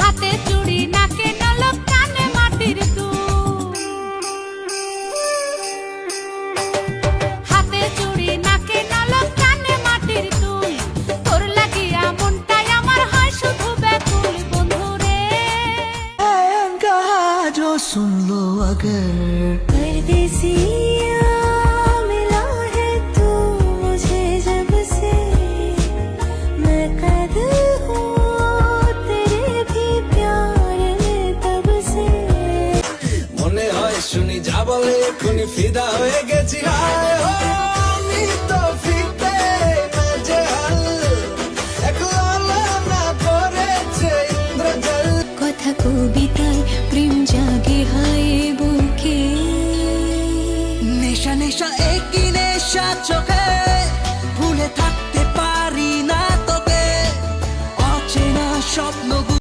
হাতে চুড়ি নাকে নলক কানে মাটির দুল, হাতে চুড়ি নাকে নলক কানে মাটির দুল, তোর লাগিয়া মনটাই আমার হয় শুধু ব্যাকুল বন্ধুরে। कहा जो सुन लो अगर परदेसिया मिला है तू मुझे जब से, मैं कैद हूँ तेरे भी प्यार में तब से। মনে হয় শুনি যা বলে এক্ষুনি ফিদা হয়ে গেছি হায়